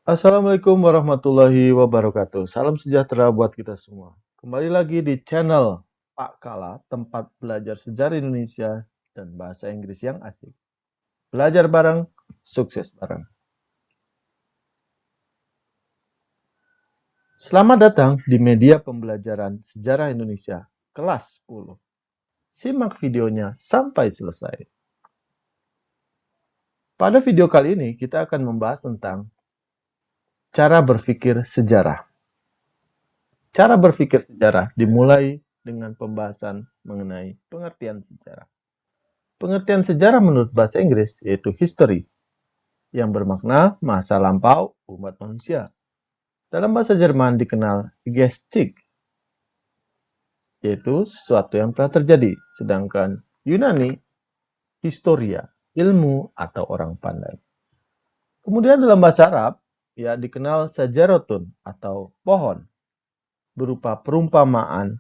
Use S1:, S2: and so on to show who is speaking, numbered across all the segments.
S1: Assalamualaikum warahmatullahi wabarakatuh. Salam sejahtera buat kita semua. Kembali lagi di channel Pak Kala, tempat belajar sejarah Indonesia dan bahasa Inggris yang asik. Belajar bareng, sukses bareng. Selamat datang di media pembelajaran sejarah Indonesia, kelas 10. Simak videonya sampai selesai. Pada video kali ini, kita akan membahas tentang cara berpikir sejarah. Cara berpikir sejarah dimulai dengan pembahasan mengenai pengertian sejarah. Pengertian sejarah menurut bahasa Inggris yaitu history, yang bermakna masa lampau umat manusia. Dalam bahasa Jerman dikenal Geschichte, yaitu sesuatu yang telah terjadi. Sedangkan Yunani, historia, ilmu atau orang pandai. Kemudian dalam bahasa Arab, ya dikenal sajarotun atau pohon, berupa perumpamaan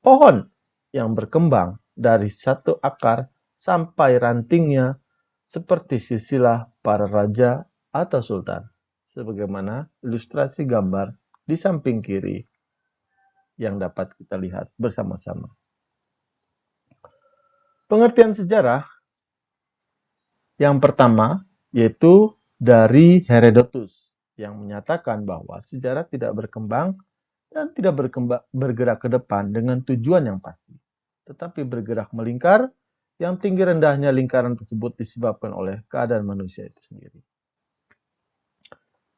S1: pohon yang berkembang dari satu akar sampai rantingnya seperti silsilah para raja atau sultan, sebagaimana ilustrasi gambar di samping kiri yang dapat kita lihat bersama-sama. Pengertian sejarah yang pertama yaitu dari Herodotus yang menyatakan bahwa sejarah tidak berkembang dan tidak bergerak ke depan dengan tujuan yang pasti, tetapi bergerak melingkar yang tinggi rendahnya lingkaran tersebut disebabkan oleh keadaan manusia itu sendiri.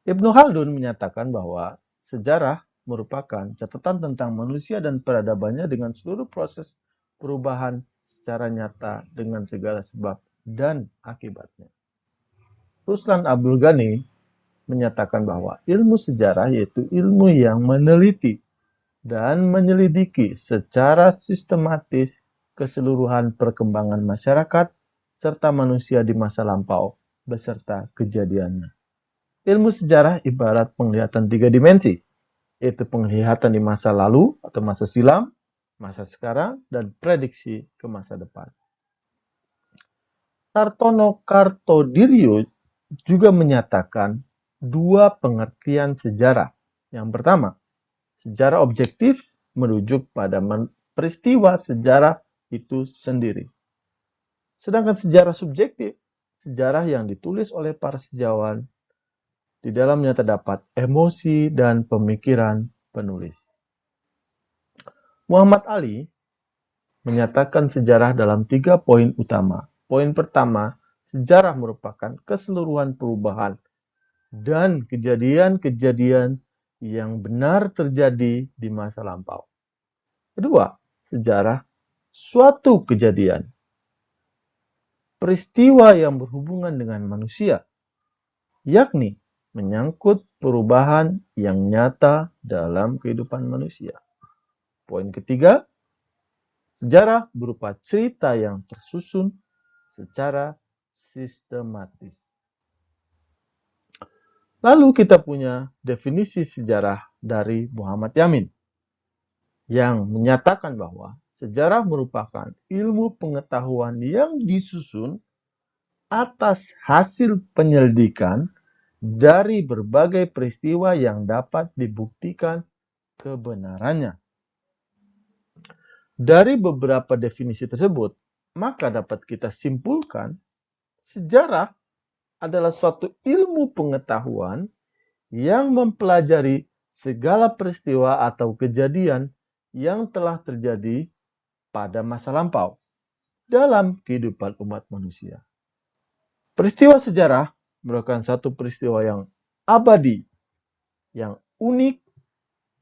S1: Ibnu Khaldun menyatakan bahwa sejarah merupakan catatan tentang manusia dan peradabannya dengan seluruh proses perubahan secara nyata dengan segala sebab dan akibatnya. Ruslan Abdul Ghani menyatakan bahwa ilmu sejarah yaitu ilmu yang meneliti dan menyelidiki secara sistematis keseluruhan perkembangan masyarakat serta manusia di masa lampau beserta kejadiannya. Ilmu sejarah ibarat penglihatan 3 dimensi, yaitu penglihatan di masa lalu atau masa silam, masa sekarang, dan prediksi ke masa depan. Sartono Kartodiryo juga menyatakan dua pengertian sejarah. Yang pertama, sejarah objektif merujuk pada peristiwa sejarah itu sendiri. Sedangkan sejarah subjektif, sejarah yang ditulis oleh para sejarawan, di dalamnya terdapat emosi dan pemikiran penulis. Muhammad Ali menyatakan sejarah dalam 3 poin utama. Poin pertama, sejarah merupakan keseluruhan perubahan dan kejadian-kejadian yang benar terjadi di masa lampau. Kedua, sejarah suatu kejadian, peristiwa yang berhubungan dengan manusia, yakni menyangkut perubahan yang nyata dalam kehidupan manusia. Poin ketiga, sejarah berupa cerita yang tersusun secara sistematis. Lalu kita punya definisi sejarah dari Muhammad Yamin yang menyatakan bahwa sejarah merupakan ilmu pengetahuan yang disusun atas hasil penyelidikan dari berbagai peristiwa yang dapat dibuktikan kebenarannya. Dari beberapa definisi tersebut, maka dapat kita simpulkan sejarah adalah suatu ilmu pengetahuan yang mempelajari segala peristiwa atau kejadian yang telah terjadi pada masa lampau dalam kehidupan umat manusia. Peristiwa sejarah merupakan satu peristiwa yang abadi, yang unik,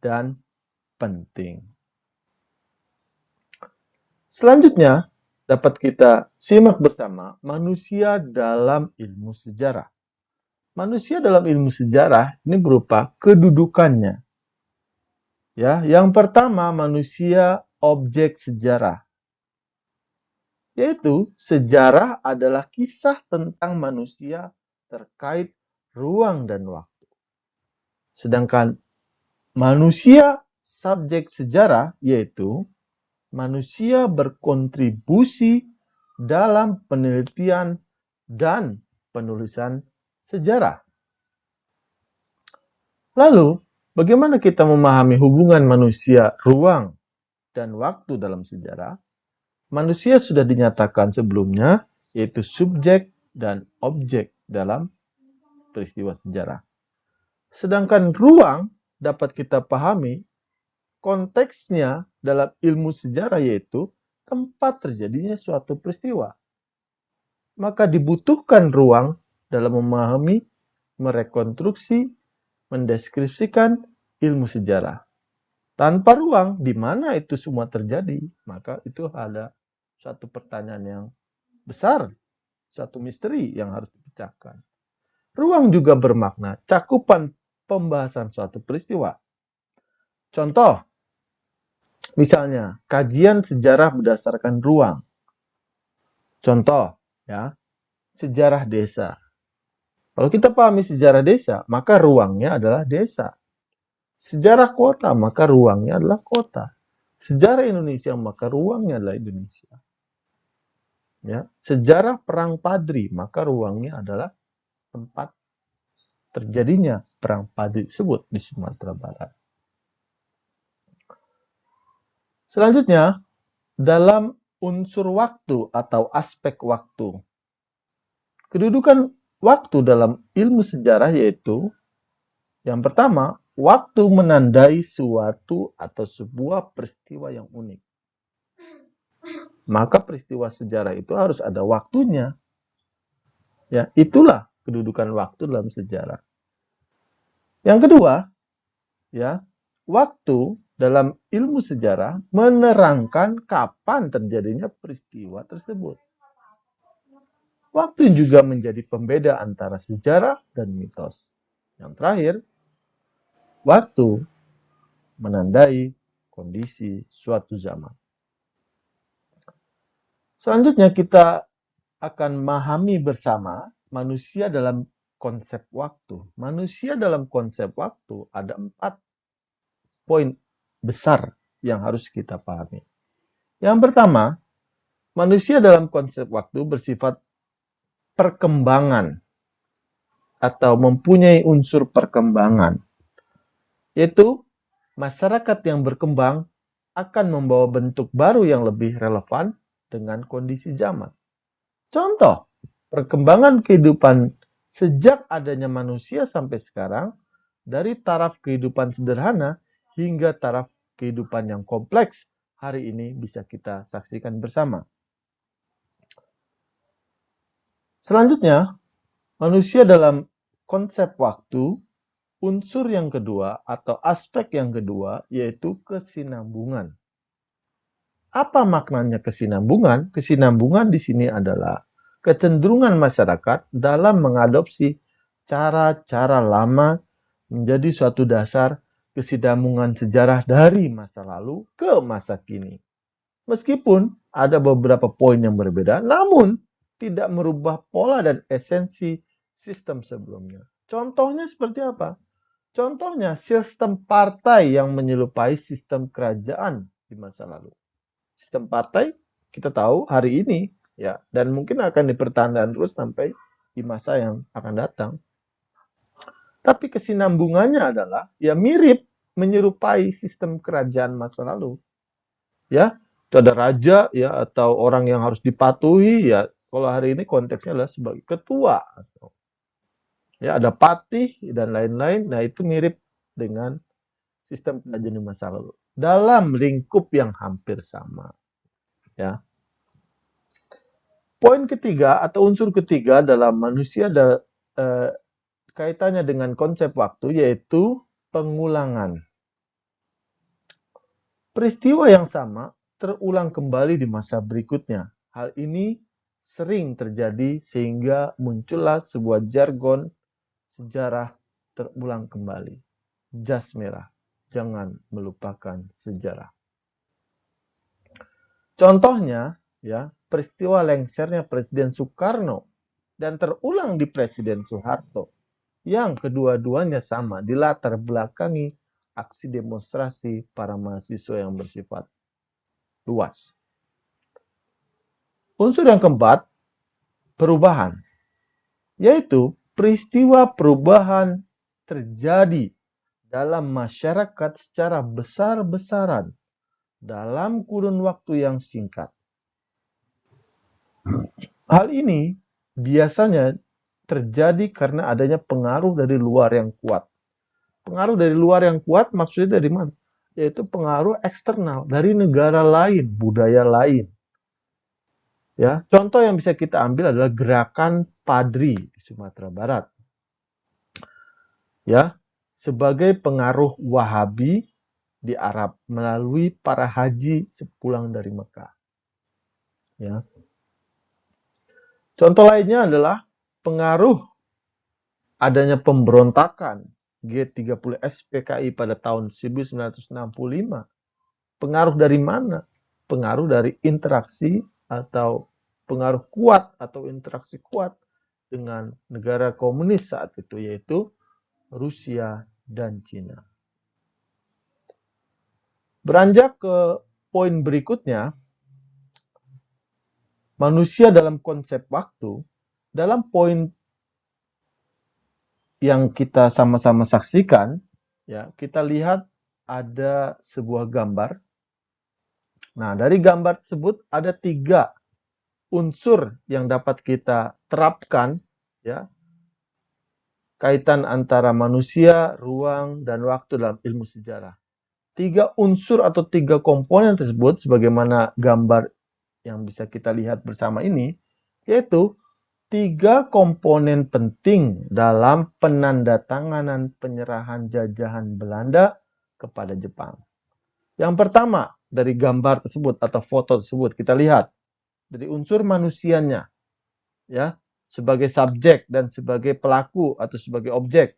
S1: dan penting. Selanjutnya, dapat kita simak bersama manusia dalam ilmu sejarah. Manusia dalam ilmu sejarah ini berupa kedudukannya. Ya, yang pertama manusia objek sejarah. Yaitu sejarah adalah kisah tentang manusia terkait ruang dan waktu. Sedangkan manusia subjek sejarah yaitu manusia berkontribusi dalam penelitian dan penulisan sejarah. Lalu, bagaimana kita memahami hubungan manusia, ruang, dan waktu dalam sejarah? Manusia sudah dinyatakan sebelumnya, yaitu subjek dan objek dalam peristiwa sejarah. Sedangkan ruang dapat kita pahami konteksnya dalam ilmu sejarah, yaitu tempat terjadinya suatu peristiwa. Maka dibutuhkan ruang dalam memahami, merekonstruksi, mendeskripsikan ilmu sejarah. Tanpa ruang, di mana itu semua terjadi, maka itu ada suatu pertanyaan yang besar, suatu misteri yang harus dipecahkan. Ruang juga bermakna cakupan pembahasan suatu peristiwa. Contoh, misalnya kajian sejarah berdasarkan ruang. Contoh, ya, sejarah desa. Kalau kita pahami sejarah desa, maka ruangnya adalah desa. Sejarah kota, maka ruangnya adalah kota. Sejarah Indonesia, maka ruangnya adalah Indonesia. Ya, sejarah perang Padri, maka ruangnya adalah tempat terjadinya perang Padri tersebut di Sumatera Barat. Selanjutnya, dalam unsur waktu atau aspek waktu. Kedudukan waktu dalam ilmu sejarah yaitu yang pertama, waktu menandai suatu atau sebuah peristiwa yang unik. Maka peristiwa sejarah itu harus ada waktunya. Ya, itulah kedudukan waktu dalam sejarah. Yang kedua, ya, waktu dalam ilmu sejarah menerangkan kapan terjadinya peristiwa tersebut. Waktu juga menjadi pembeda antara sejarah dan mitos. Yang terakhir, waktu menandai kondisi suatu zaman. Selanjutnya kita akan memahami bersama manusia dalam konsep waktu. Manusia dalam konsep waktu ada 4 poin besar yang harus kita pahami. Yang pertama, manusia dalam konsep waktu bersifat perkembangan atau mempunyai unsur perkembangan, yaitu masyarakat yang berkembang akan membawa bentuk baru yang lebih relevan dengan kondisi zaman. Contoh, perkembangan kehidupan sejak adanya manusia sampai sekarang, dari taraf kehidupan sederhana hingga taraf kehidupan yang kompleks, hari ini bisa kita saksikan bersama. Selanjutnya, manusia dalam konsep waktu, unsur yang kedua atau aspek yang kedua yaitu kesinambungan. Apa maknanya kesinambungan? Kesinambungan di sini adalah kecenderungan masyarakat dalam mengadopsi cara-cara lama menjadi suatu dasar kesinambungan sejarah dari masa lalu ke masa kini. Meskipun ada beberapa poin yang berbeda, namun tidak merubah pola dan esensi sistem sebelumnya. Contohnya seperti apa? Contohnya sistem partai yang menyerupai sistem kerajaan di masa lalu. Sistem partai kita tahu hari ini ya, dan mungkin akan dipertahankan terus sampai di masa yang akan datang. Tapi kesinambungannya adalah ya mirip menyerupai sistem kerajaan masa lalu. Ya, itu ada raja ya atau orang yang harus dipatuhi ya. Kalau hari ini konteksnya adalah sebagai ketua atau ya ada patih dan lain-lain. Nah, itu mirip dengan sistem kerajaan di masa lalu dalam lingkup yang hampir sama. Ya. Poin ketiga atau unsur ketiga dalam manusia kaitannya dengan konsep waktu yaitu pengulangan. Peristiwa yang sama terulang kembali di masa berikutnya. Hal ini sering terjadi sehingga muncullah sebuah jargon sejarah terulang kembali. Jas merah, jangan melupakan sejarah. Contohnya, ya, peristiwa lengsernya Presiden Soekarno dan terulang di Presiden Soeharto, yang kedua-duanya sama dilatar belakangi aksi demonstrasi para mahasiswa yang bersifat luas. Unsur yang keempat, perubahan, yaitu peristiwa perubahan terjadi dalam masyarakat secara besar-besaran dalam kurun waktu yang singkat. Hal ini biasanya terjadi karena adanya pengaruh dari luar yang kuat. Pengaruh dari luar yang kuat maksudnya dari mana? Yaitu pengaruh eksternal dari negara lain, budaya lain. Ya, contoh yang bisa kita ambil adalah gerakan Padri di Sumatera Barat. Ya, sebagai pengaruh Wahabi di Arab melalui para haji sepulang dari Mekah. Ya. Contoh lainnya adalah pengaruh adanya pemberontakan G30 SPKI pada tahun 1965. Pengaruh dari mana? Pengaruh dari interaksi atau pengaruh kuat atau interaksi kuat dengan negara komunis saat itu, yaitu Rusia dan Cina. Beranjak ke poin berikutnya, manusia dalam konsep waktu, dalam poin yang kita sama-sama saksikan, ya, kita lihat ada sebuah gambar. Nah, dari gambar tersebut ada 3 unsur yang dapat kita terapkan, ya, kaitan antara manusia, ruang, dan waktu dalam ilmu sejarah. 3 unsur atau 3 komponen tersebut, sebagaimana gambar yang bisa kita lihat bersama ini, yaitu 3 komponen penting dalam penandatanganan penyerahan jajahan Belanda kepada Jepang. Yang pertama, dari gambar tersebut atau foto tersebut kita lihat dari unsur manusianya, ya, sebagai subjek dan sebagai pelaku atau sebagai objek.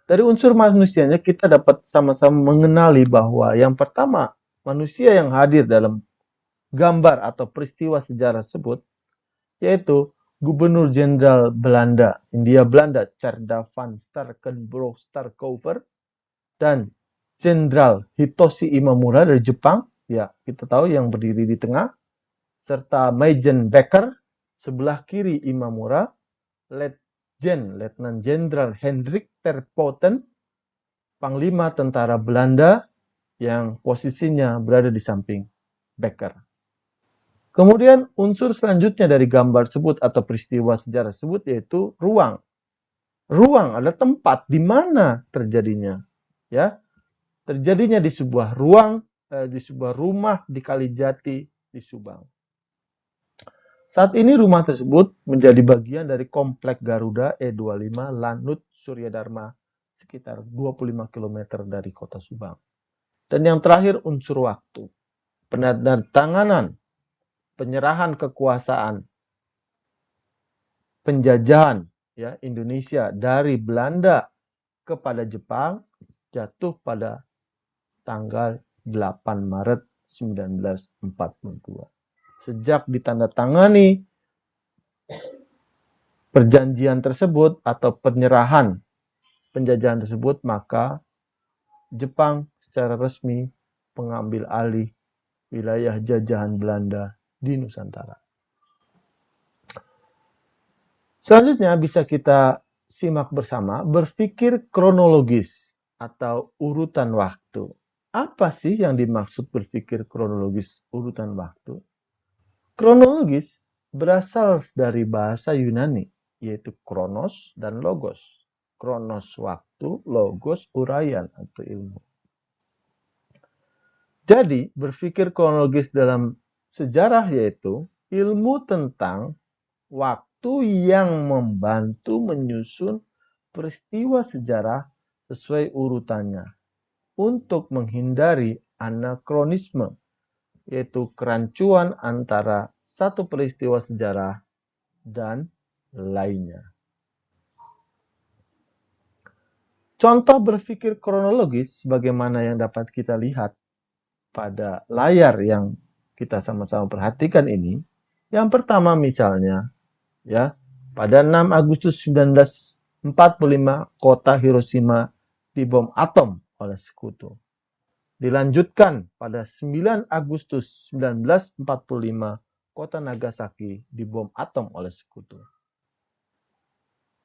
S1: Dari unsur manusianya kita dapat sama-sama mengenali bahwa yang pertama, manusia yang hadir dalam gambar atau peristiwa sejarah tersebut yaitu Gubernur Jenderal Belanda, Hindia Belanda, Tjerda van Starkenborgh-Starkover, dan Jenderal Hitoshi Imamura dari Jepang, ya kita tahu yang berdiri di tengah, serta Majen Becker, sebelah kiri Imamura, Letnan Jenderal Hendrik Terpoten, Panglima Tentara Belanda yang posisinya berada di samping Becker. Kemudian unsur selanjutnya dari gambar tersebut atau peristiwa sejarah tersebut yaitu ruang. Ruang adalah tempat di mana terjadinya, ya. Terjadinya di sebuah ruang, di sebuah rumah di Kalijati di Subang. Saat ini rumah tersebut menjadi bagian dari Komplek Garuda E25 Lanut Surya Dharma sekitar 25 km dari kota Subang. Dan yang terakhir unsur waktu. Penandatanganan, penyerahan kekuasaan, penjajahan, ya, Indonesia dari Belanda kepada Jepang jatuh pada tanggal 8 Maret 1942. Sejak ditandatangani perjanjian tersebut atau penyerahan penjajahan tersebut, maka Jepang secara resmi mengambil alih wilayah jajahan Belanda di Nusantara. Selanjutnya bisa kita simak bersama berpikir kronologis atau urutan waktu. Apa sih yang dimaksud berpikir kronologis urutan waktu? Kronologis berasal dari bahasa Yunani, yaitu kronos dan logos. Kronos waktu, logos uraian atau ilmu. Jadi, berpikir kronologis dalam sejarah yaitu ilmu tentang waktu yang membantu menyusun peristiwa sejarah sesuai urutannya untuk menghindari anakronisme, yaitu kerancuan antara satu peristiwa sejarah dan lainnya. Contoh berpikir kronologis sebagaimana yang dapat kita lihat pada layar yang kita sama-sama perhatikan ini. Yang pertama misalnya, ya, pada 6 Agustus 1945 kota Hiroshima dibom atom oleh sekutu. Dilanjutkan pada 9 Agustus 1945 kota Nagasaki dibom atom oleh sekutu.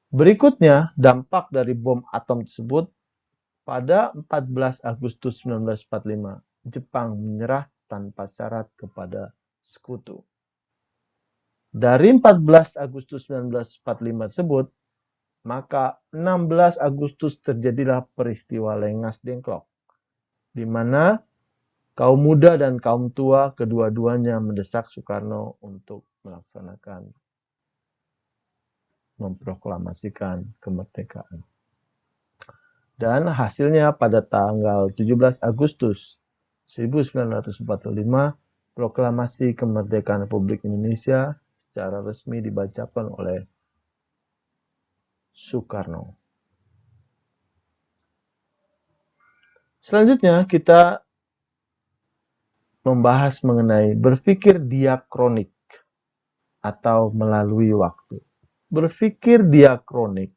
S1: Berikutnya, dampak dari bom atom tersebut Pada 14 Agustus 1945, Jepang menyerah tanpa syarat kepada sekutu. Dari 14 Agustus 1945 tersebut, maka 16 Agustus terjadilah peristiwa Lengas Dengklok, di mana kaum muda dan kaum tua kedua-duanya mendesak Soekarno untuk memproklamasikan kemerdekaan. Dan hasilnya pada tanggal 17 Agustus 1945, proklamasi kemerdekaan Republik Indonesia secara resmi dibacakan oleh Soekarno. Selanjutnya kita membahas mengenai berpikir diakronik atau melalui waktu. Berpikir diakronik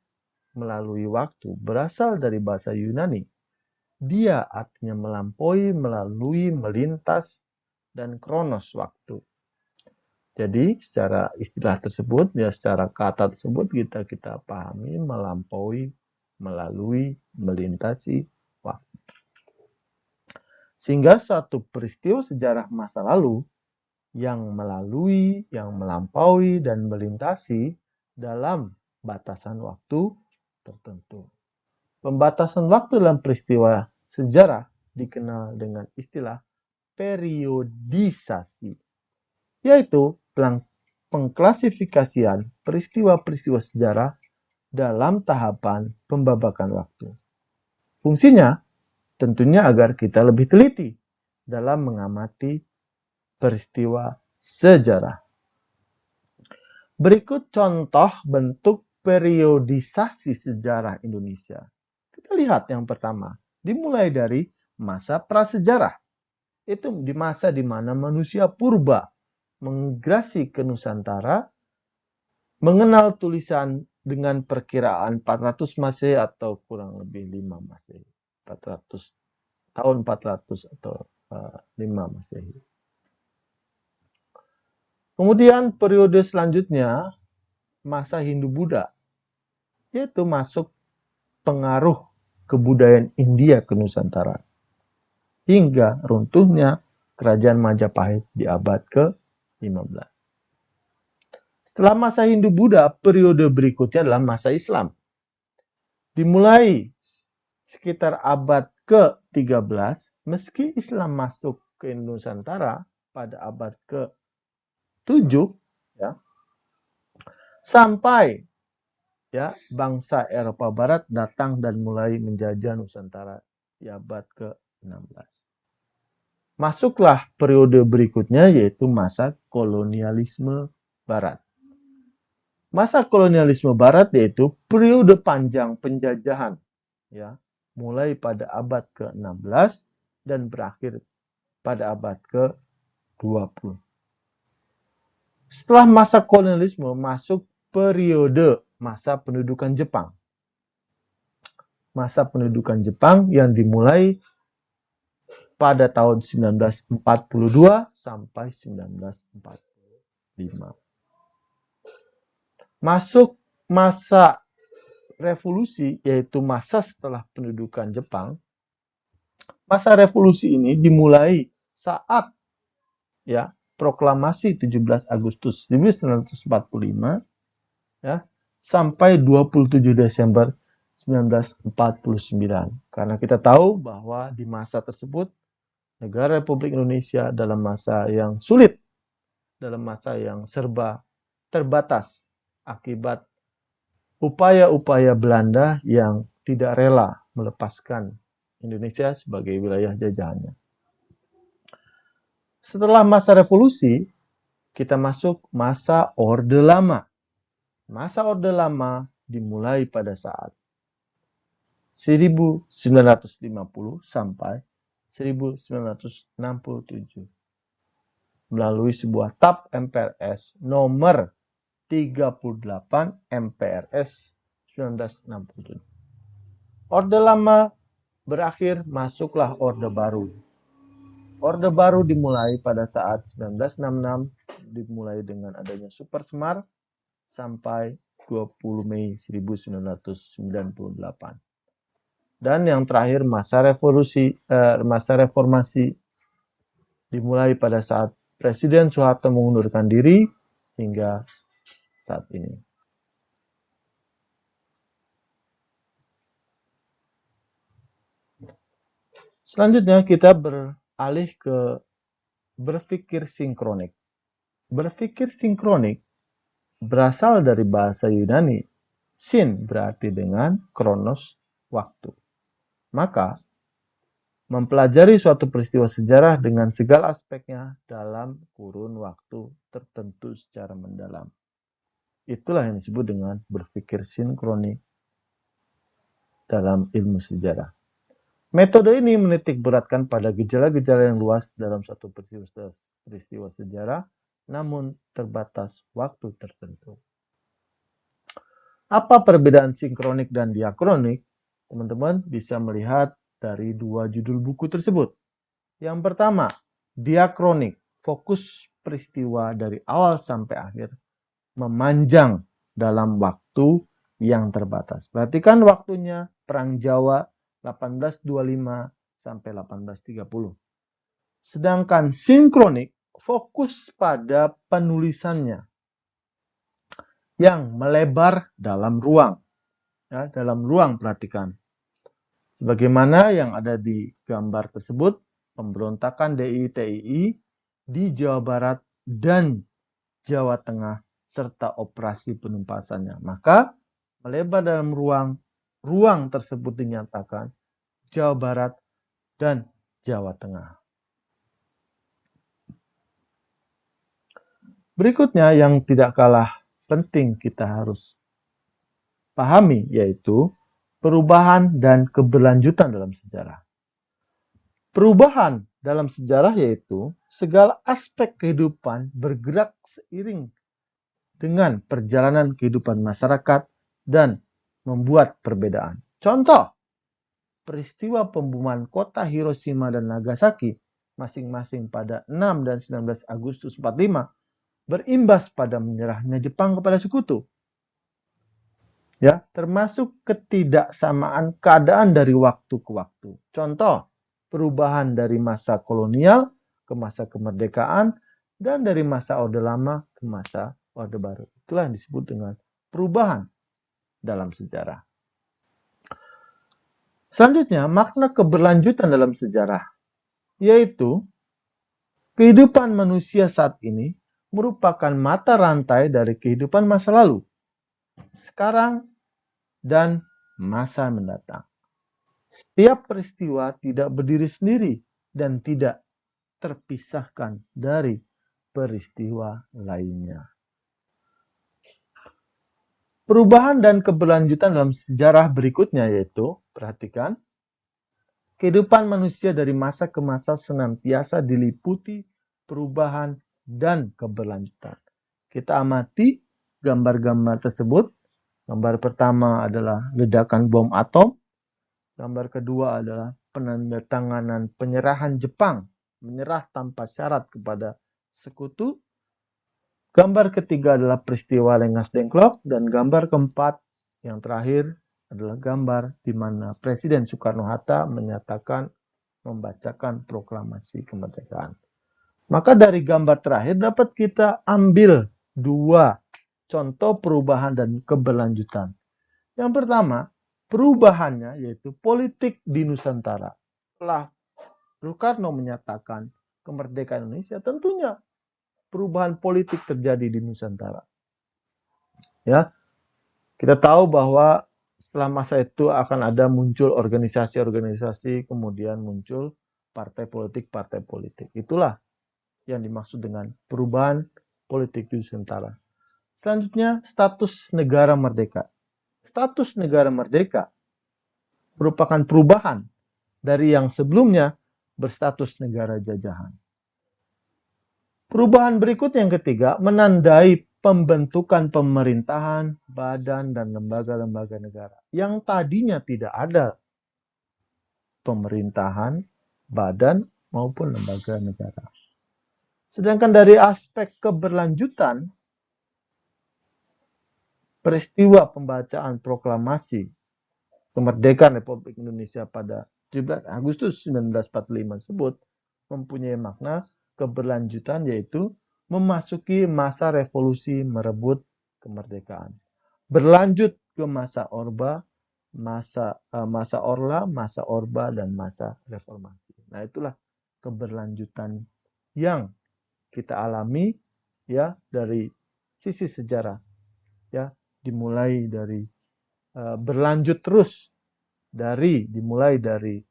S1: melalui waktu berasal dari bahasa Yunani. Dia artinya melampaui, melalui, melintas, dan kronos waktu. Jadi secara istilah tersebut, ya secara kata tersebut kita pahami melampaui, melalui, melintasi waktu. Sehingga suatu peristiwa sejarah masa lalu yang melalui, yang melampaui, dan melintasi dalam batasan waktu tertentu. Pembatasan waktu dalam peristiwa sejarah dikenal dengan istilah periodisasi, yaitu pengklasifikasian peristiwa-peristiwa sejarah dalam tahapan pembabakan waktu. Fungsinya tentunya agar kita lebih teliti dalam mengamati peristiwa sejarah. Berikut contoh bentuk periodisasi sejarah Indonesia. Kita lihat yang pertama, dimulai dari masa prasejarah. Itu di masa di mana manusia purba memigrasi ke Nusantara, mengenal tulisan dengan perkiraan 400 Masehi atau kurang lebih 5 Masehi. 400 tahun 400 atau 5 Masehi. Kemudian periode selanjutnya masa Hindu-Buddha, yaitu masuk pengaruh kebudayaan India ke Nusantara hingga runtuhnya kerajaan Majapahit di abad ke-15. Setelah masa Hindu-Buddha, periode berikutnya adalah masa Islam. Dimulai sekitar abad ke-13, meski Islam masuk ke Nusantara pada abad ke-7, ya, sampai ya bangsa Eropa Barat datang dan mulai menjajah Nusantara di abad ke-16. Masuklah periode berikutnya, yaitu masa kolonialisme Barat. Masa kolonialisme Barat yaitu periode panjang penjajahan, ya, mulai pada abad ke-16 dan berakhir pada abad ke-20. Setelah masa kolonialisme masuk periode masa pendudukan Jepang. Masa pendudukan Jepang yang dimulai pada tahun 1942 sampai 1945. Masuk masa revolusi, yaitu masa setelah pendudukan Jepang. Masa revolusi ini dimulai saat ya proklamasi 17 Agustus 1945 ya sampai 27 Desember 1949. Karena kita tahu bahwa di masa tersebut negara Republik Indonesia dalam masa yang sulit, dalam masa yang serba terbatas akibat upaya-upaya Belanda yang tidak rela melepaskan Indonesia sebagai wilayah jajahannya. Setelah masa revolusi, kita masuk masa Orde Lama. Masa Orde Lama dimulai pada saat 1950 sampai 1967 melalui sebuah TAP MPRS nomor 38 MPRS 1967. Orde Lama berakhir, masuklah Orde Baru. Orde Baru dimulai pada saat 1966, dimulai dengan adanya Super Semar sampai 20 Mei 1998. Dan yang terakhir masa reformasi dimulai pada saat Presiden Soeharto mengundurkan diri hingga saat ini. Selanjutnya kita beralih ke berpikir sinkronik. Berpikir sinkronik berasal dari bahasa Yunani. Sin berarti dengan, kronos, waktu. Maka, mempelajari suatu peristiwa sejarah dengan segala aspeknya dalam kurun waktu tertentu secara mendalam. Itulah yang disebut dengan berpikir sinkronik dalam ilmu sejarah. Metode ini menitik beratkan pada gejala-gejala yang luas dalam suatu peristiwa sejarah, namun terbatas waktu tertentu. Apa perbedaan sinkronik dan diakronik? Teman-teman bisa melihat dari dua judul buku tersebut. Yang pertama, diakronik, fokus peristiwa dari awal sampai akhir, memanjang dalam waktu yang terbatas. Perhatikan waktunya Perang Jawa 1825 sampai 1830. Sedangkan sinkronik fokus pada penulisannya yang melebar dalam ruang. Ya, dalam ruang perhatikan. Sebagaimana yang ada di gambar tersebut, pemberontakan DIY/TII di Jawa Barat dan Jawa Tengah serta operasi penumpasannya. Maka melebar dalam ruang tersebut dinyatakan Jawa Barat dan Jawa Tengah. Berikutnya yang tidak kalah penting kita harus pahami yaitu perubahan dan keberlanjutan dalam sejarah. Perubahan dalam sejarah yaitu segala aspek kehidupan bergerak seiring dengan perjalanan kehidupan masyarakat dan membuat perbedaan. Contoh, peristiwa pemboman kota Hiroshima dan Nagasaki masing-masing pada 6 dan 19 Agustus 45 berimbas pada menyerahnya Jepang kepada sekutu. Ya, termasuk ketidaksamaan keadaan dari waktu ke waktu. Contoh, perubahan dari masa kolonial ke masa kemerdekaan dan dari masa Orde Lama ke masa Orde Baru. Itulah yang disebut dengan perubahan dalam sejarah. Selanjutnya, makna keberlanjutan dalam sejarah, yaitu kehidupan manusia saat ini merupakan mata rantai dari kehidupan masa lalu, sekarang, dan masa mendatang. Setiap peristiwa tidak berdiri sendiri dan tidak terpisahkan dari peristiwa lainnya. Perubahan dan keberlanjutan dalam sejarah berikutnya yaitu, perhatikan, kehidupan manusia dari masa ke masa senantiasa diliputi perubahan dan keberlanjutan. Kita amati gambar-gambar tersebut. Gambar pertama adalah ledakan bom atom. Gambar kedua adalah penandatanganan penyerahan Jepang, menyerah tanpa syarat kepada sekutu. Gambar ketiga adalah peristiwa Rengas Dengklok, dan gambar keempat yang terakhir adalah gambar di mana Presiden Soekarno-Hatta membacakan proklamasi kemerdekaan. Maka dari gambar terakhir dapat kita ambil dua contoh perubahan dan keberlanjutan. Yang pertama, perubahannya yaitu politik di Nusantara. Setelah Soekarno menyatakan kemerdekaan Indonesia, tentunya perubahan politik terjadi di Nusantara. Ya, kita tahu bahwa setelah masa itu akan ada muncul organisasi-organisasi, kemudian muncul partai politik. Itulah yang dimaksud dengan perubahan politik di Nusantara. Selanjutnya, status negara merdeka. Status negara merdeka merupakan perubahan dari yang sebelumnya berstatus negara jajahan. Perubahan berikut yang ketiga menandai pembentukan pemerintahan, badan, dan lembaga-lembaga negara. Yang tadinya tidak ada pemerintahan, badan, maupun lembaga negara. Sedangkan dari aspek keberlanjutan, peristiwa pembacaan proklamasi kemerdekaan Republik Indonesia pada 17 Agustus 1945 tersebut mempunyai makna keberlanjutan, yaitu memasuki masa revolusi merebut kemerdekaan. Berlanjut ke masa Orba, masa Orla, masa Orba, dan masa reformasi. Nah, itulah keberlanjutan yang kita alami ya dari sisi sejarah, ya, dimulai dari berlanjut terus dimulai dari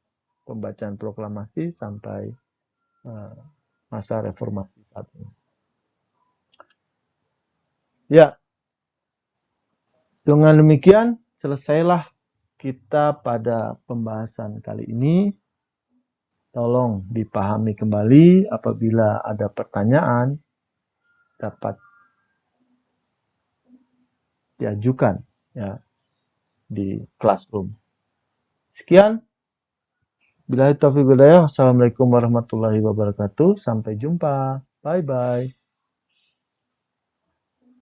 S1: pembacaan proklamasi sampai masa reformasi saat ini. Ya, dengan demikian selesailah kita pada pembahasan kali ini. Tolong dipahami kembali, apabila ada pertanyaan dapat diajukan ya di classroom. Sekian. Billahi taufiq wal hidayah. Assalamualaikum warahmatullahi wabarakatuh. Sampai jumpa. Bye bye.